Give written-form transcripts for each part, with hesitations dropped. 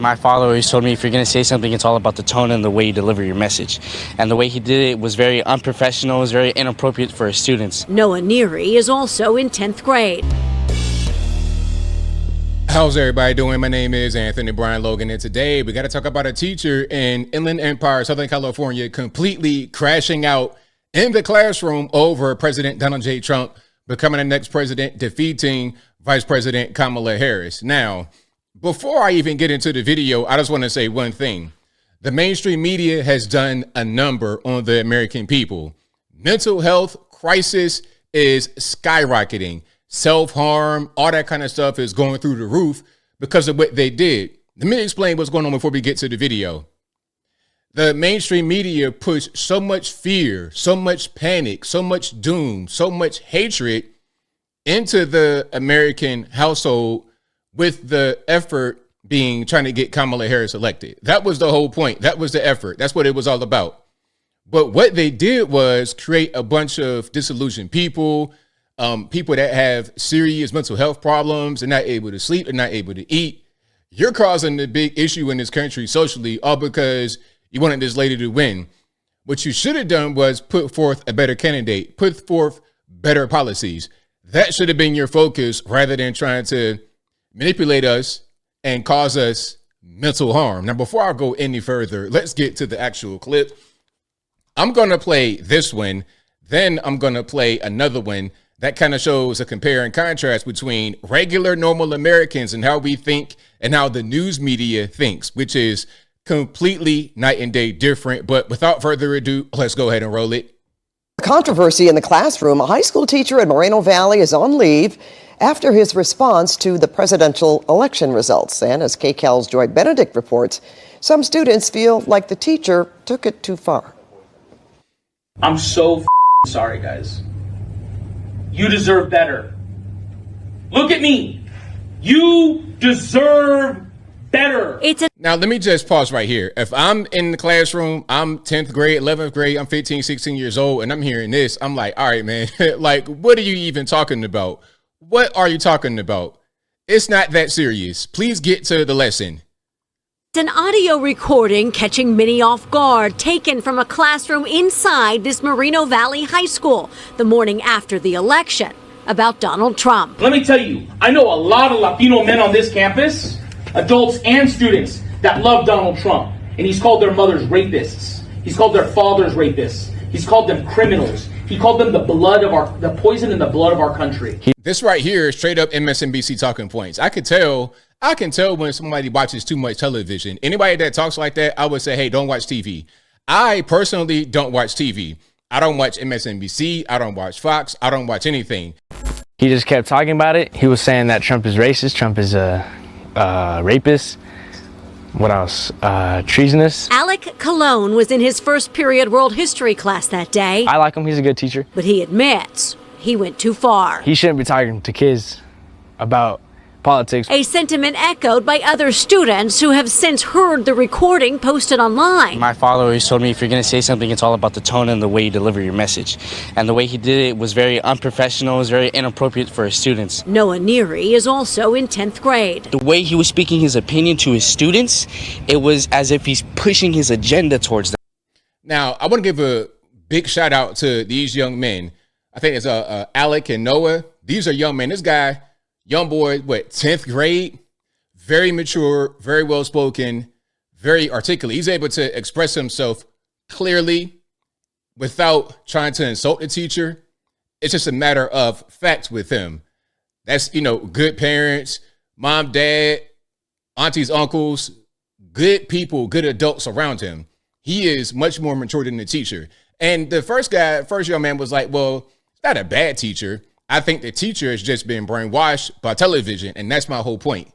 My father always told me if you're going to say something, it's all about the tone and the way you deliver your message. And the way he did it was very unprofessional, it was very inappropriate for his students. Noah Neary is also in 10th grade. How's everybody doing? My name is Anthony Brian Logan, and today we got to talk about a teacher in Inland Empire, Southern California, completely crashing out in the classroom over President Donald J. Trump becoming the next president, defeating Vice President Kamala Harris. Now, before I even get into the video, I just want to say one thing. The mainstream media has done a number on the American people. Mental health crisis is skyrocketing. Self-harm, all that kind of stuff is going through the roof because of what they did. Let me explain what's going on before we get to the video. The mainstream media pushed so much fear, so much panic, so much doom, so much hatred into the American household, with the effort being trying to get Kamala Harris elected. That was the whole point. That was the effort. That's what it was all about. But what they did was create a bunch of disillusioned people, people that have serious mental health problems. They're not able to sleep. They're not able to eat. You're causing the big issue in this country socially, all because you wanted this lady to win. What you should have done was put forth a better candidate, put forth better policies. That should have been your focus rather than trying to manipulate us and cause us mental harm. Now, before I go any further, let's get to the actual clip. I'm going to play this one. Then I'm going to play another one that kind of shows a compare and contrast between regular, normal Americans and how we think and how the news media thinks, which is completely night and day different. But without further ado, let's go ahead and roll it. Controversy in the classroom. A high school teacher in Moreno Valley is on leave after his response to the presidential election results. And as KCAL's Joy Benedict reports, some students feel like the teacher took it too far. I'm so sorry, guys. You deserve better. Look at me. You deserve better. Now, let me just pause right here. If I'm in the classroom, I'm 10th grade, 11th grade, I'm 15, 16 years old, and I'm hearing this, I'm like, all right, man, like, what are you even talking about? What are you talking about? It's not that serious. Please get to the lesson. It's an audio recording catching many off guard, taken from a classroom inside this Moreno Valley High School the morning after the election, about Donald Trump. Let me tell you, I know a lot of Latino men on this campus, adults and students, that love Donald Trump. And he's called their mothers rapists. He's called their fathers rapists. He's called them criminals. He called them the poison in the blood of our country. This right here is straight up MSNBC talking points. I can tell when somebody watches too much television. Anybody that talks like that, I would say, hey, don't watch TV. I personally don't watch TV. I don't watch MSNBC. I don't watch Fox. I don't watch anything. He just kept talking about it. He was saying that Trump is racist. Trump is a rapist. What else? Treasonous. Alec Cologne was in his first period world history class that day. I like him. He's a good teacher. But he admits he went too far. He shouldn't be talking to kids about politics. A sentiment echoed by other students who have since heard the recording posted online. My father always told me if you're going to say something, it's all about the tone and the way you deliver your message. And the way he did it was very unprofessional, it was very inappropriate for his students. Noah Neary is also in 10th grade. The way he was speaking his opinion to his students, it was as if he's pushing his agenda towards them. Now, I want to give a big shout out to these young men. I think it's Alec and Noah. These are young men. This guy, young boy, 10th grade, very mature, very well-spoken, very articulate. He's able to express himself clearly without trying to insult the teacher. It's just a matter of fact with him. That's, good parents, mom, dad, aunties, uncles, good people, good adults around him. He is much more mature than the teacher. And the first young man was like, well, it's not a bad teacher. I think the teacher has just been brainwashed by television, and that's my whole point.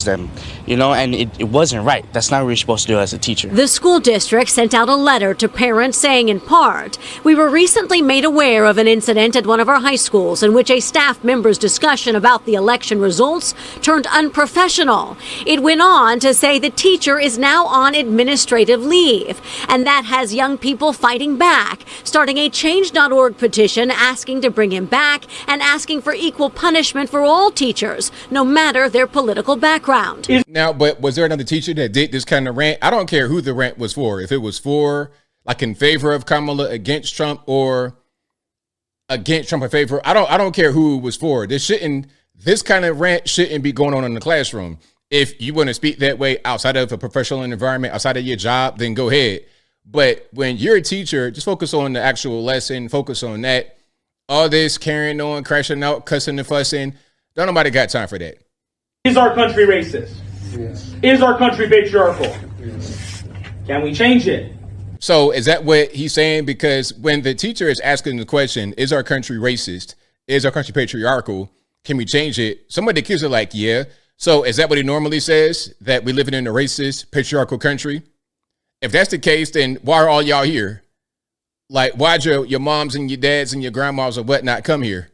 Them, and it wasn't right. That's not what you're supposed to do as a teacher. The school district sent out a letter to parents saying, in part, we were recently made aware of an incident at one of our high schools in which a staff member's discussion about the election results turned unprofessional. It went on to say the teacher is now on administrative leave, and that has young people fighting back, starting a change.org petition asking to bring him back and asking for equal punishment for all teachers, no matter their political background. background. Now, but was there another teacher that did this kind of rant? I don't care who the rant was for. If it was for, like, in favor of Kamala, against Trump, or against Trump in favor, I don't care who it was for. This kind of rant shouldn't be going on in the classroom. If you want to speak that way outside of a professional environment, outside of your job, then go ahead. But when you're a teacher, just focus on the actual lesson, focus on that. All this carrying on, crashing out, cussing and fussing, don't nobody got time for that. Is our country racist? Yes. Is our country patriarchal? Yes. Can we change it? So is that what he's saying? Because when the teacher is asking the question, is our country racist? Is our country patriarchal? Can we change it? Some of the kids are like, yeah. So is that what he normally says? That we living in a racist, patriarchal country? If that's the case, then why are all y'all here? Like, why'd your moms and your dads and your grandmas or whatnot come here?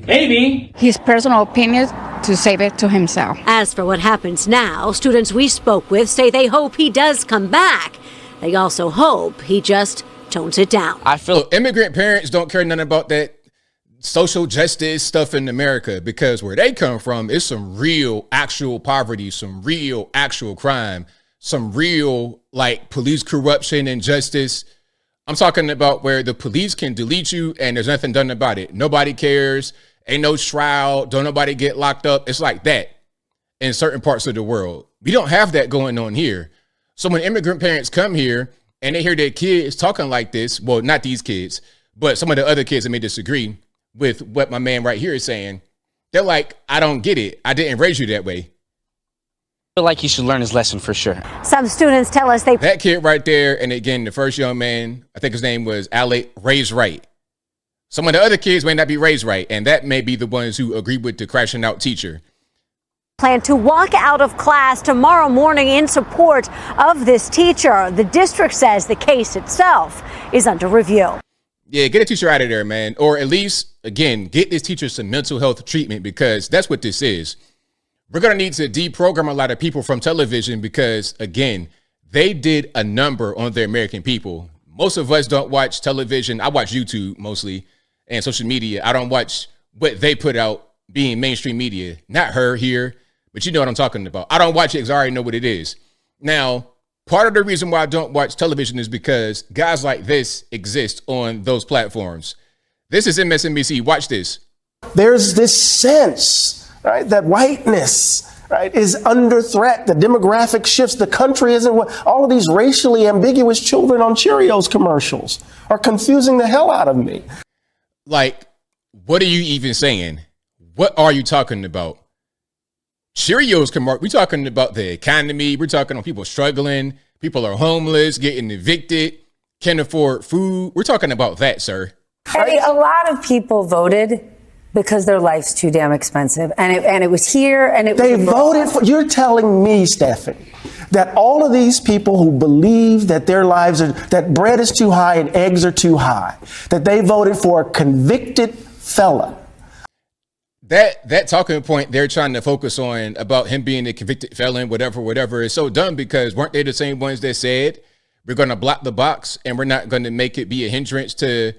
Maybe. His personal opinion to save it to himself. As for what happens now, students we spoke with say they hope he does come back. They also hope he just tones it down. I feel Immigrant parents don't care nothing about that social justice stuff in America, because where they come from is some real actual poverty, some real actual crime, some real like police corruption and injustice. I'm talking about where the police can delete you and there's nothing done about it. Nobody cares. Ain't no trial. Don't nobody get locked up. It's like that in certain parts of the world. We don't have that going on here. So when immigrant parents come here and they hear their kids talking like this, well, not these kids, but some of the other kids that may disagree with what my man right here is saying, they're like, I don't get it. I didn't raise you that way. I feel like he should learn his lesson for sure. Some students tell us That kid right there, and again, the first young man, I think his name was Alec, raised right. Some of the other kids may not be raised right, and that may be the ones who agree with the crashing out teacher. plan to walk out of class tomorrow morning in support of this teacher. The district says the case itself is under review. Yeah, get a teacher out of there, man. Or at least, again, get this teacher some mental health treatment, because that's what this is. We're going to need to deprogram a lot of people from television because, again, they did a number on the American people. Most of us don't watch television. I watch YouTube mostly and social media. I don't watch what they put out being mainstream media. Not her here, but you know what I'm talking about. I don't watch it because I already know what it is. Now, part of the reason why I don't watch television is because guys like this exist on those platforms. This is MSNBC. Watch this. There's this sense, right, that whiteness, right, is under threat. The demographic shifts. The country isn't what all of these racially ambiguous children on Cheerios commercials are confusing the hell out of me. Like, what are you even saying? What are you talking about? Cheerios commercial. We're talking about the economy. We're talking about people struggling. People are homeless, getting evicted, can't afford food. We're talking about that, sir. Hey, a lot of people voted because their life's too damn expensive. And it was here and it They was voted for, you're telling me, Stephanie, that all of these people who believe that their lives are, that bread is too high and eggs are too high, that they voted for a convicted felon. That talking point they're trying to focus on about him being a convicted felon, whatever, is so dumb, because weren't they the same ones that said we're going to block the box and we're not going to make it be a hindrance to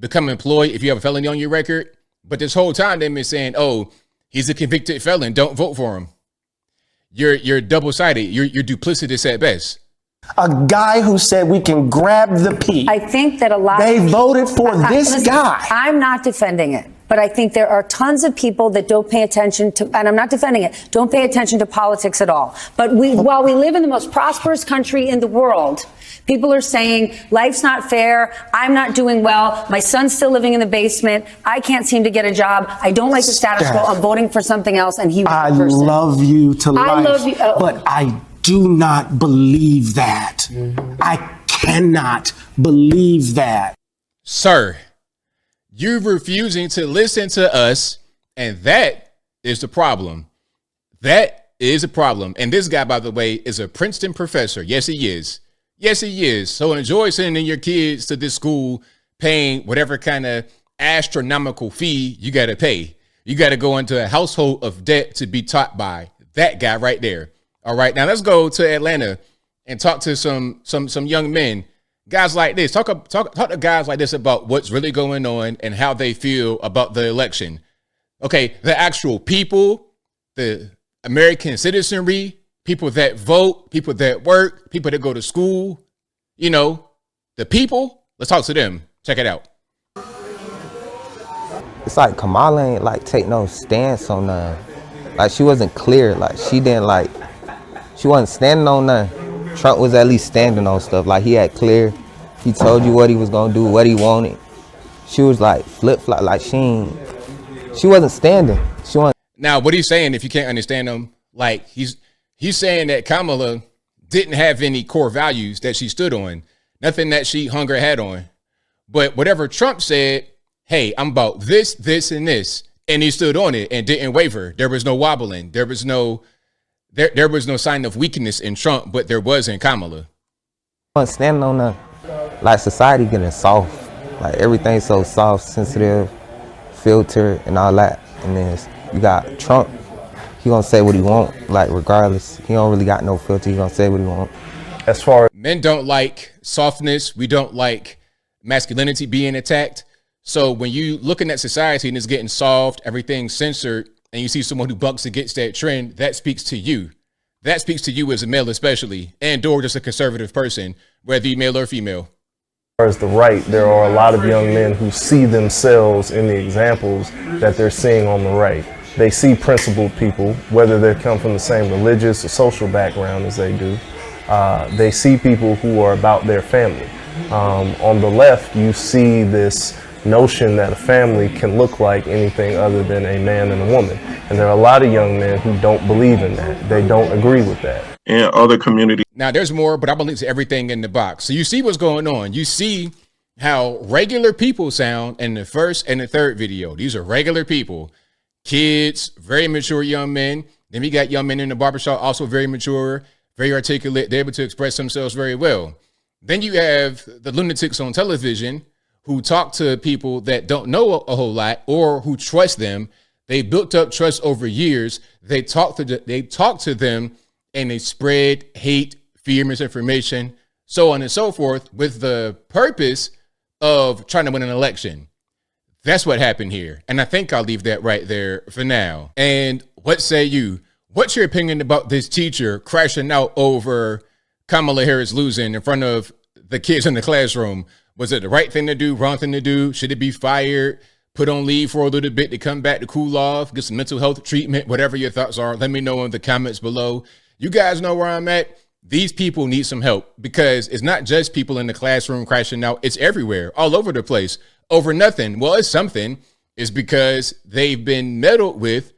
become employed if you have a felony on your record? But this whole time they've been saying, oh, he's a convicted felon, don't vote for him. You're double-sided. You're duplicitous at best. A guy who said we can grab the pea. I think that a lot They of people, voted for this listen, guy. I'm not defending it, but I think there are tons of people that don't pay attention to, and I'm not defending it, don't pay attention to politics at all. But while we live in the most prosperous country in the world, people are saying life's not fair. I'm not doing well. My son's still living in the basement. I can't seem to get a job. I don't like the status quo. I'm voting for something else. And he was I the person. love you to life. I love you. But I do not believe that. I cannot believe that. Sir, you're refusing to listen to us, and that is the problem. That is a problem. And this guy, by the way, is a Princeton professor. Yes, he is. Yes, he is. So enjoy sending your kids to this school, paying whatever kind of astronomical fee you got to pay. You got to go into a household of debt to be taught by that guy right there. All right, now let's go to Atlanta and talk to some young men, guys like this. Talk to guys like this about what's really going on and how they feel about the election. Okay, the actual people, the American citizenry, people that vote, people that work, people that go to school, you know, the people. Let's talk to them. Check it out. It's like Kamala ain't like take no stance on none. Like she wasn't clear. Like she wasn't standing on none. Trump was at least standing on stuff. Like he had clear. He told you what he was gonna do, what he wanted. She was like flip flop. Like she wasn't standing. She wasn't. Now, what he's saying, if you can't understand him, like he's saying that Kamala didn't have any core values that she stood on, nothing that she hung her hat on. But whatever Trump said, hey, I'm about this, this, and this. And he stood on it and didn't waver. There was no wobbling. There was no sign of weakness in Trump, but there was in Kamala. Standing on the, like society getting soft. Like everything's so soft, sensitive, filtered, and all that. And then you got Trump. He gonna say what he want, like regardless. He don't really got no filter. He gonna say what he want. As far as men don't like softness, we don't like masculinity being attacked. So when you looking at society and it's getting soft, everything's censored, and you see someone who bucks against that trend, that speaks to you. That speaks to you as a male especially, and or just a conservative person, whether you're male or female. As far as the right, there are a lot of young men who see themselves in the examples that they're seeing on the right. They see principled people, whether they come from the same religious or social background as they do. They see people who are about their family. On the left, you see this notion that a family can look like anything other than a man and a woman. And there are a lot of young men who don't believe in that. They don't agree with that. In other communities. Now, there's more, but I believe everything in the box. So you see what's going on. You see how regular people sound in the first and the third video. These are regular people, kids, very mature young men. Then we got young men in the barbershop, also very mature, very articulate. They're able to express themselves very well. Then you have the lunatics on television who talk to people that don't know a whole lot or who trust them. They built up trust over years. They talk to them and they spread hate, fear, misinformation, so on and so forth, with the purpose of trying to win an election. That's what happened here. And I think I'll leave that right there for now. And what say you? What's your opinion about this teacher crashing out over Kamala Harris losing in front of the kids in the classroom? Was it the right thing to do, wrong thing to do? Should it be fired, put on leave for a little bit to come back to cool off, get some mental health treatment, whatever your thoughts are? Let me know in the comments below. You guys know where I'm at. These people need some help because it's not just people in the classroom crashing out. It's everywhere, all over the place, over nothing. Well, it's something. It's because they've been meddled with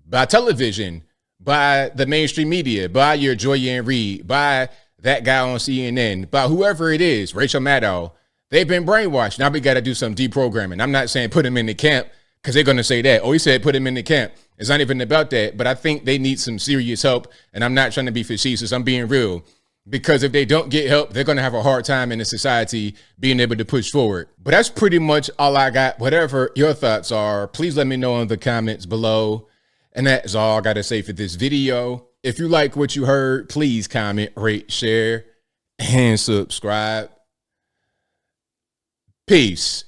by television, by the mainstream media, by your Joy and Reid, by that guy on CNN, by whoever it is, Rachel Maddow. They've been brainwashed. Now we got to do some deprogramming. I'm not saying put them in the camp because they're going to say that. Oh, he said put him in the camp. It's not even about that. But I think they need some serious help. And I'm not trying to be facetious. I'm being real. Because if they don't get help, they're going to have a hard time in the society being able to push forward. But that's pretty much all I got. Whatever your thoughts are, please let me know in the comments below. And that's all I got to say for this video. If you like what you heard, please comment, rate, share, and subscribe. Peace.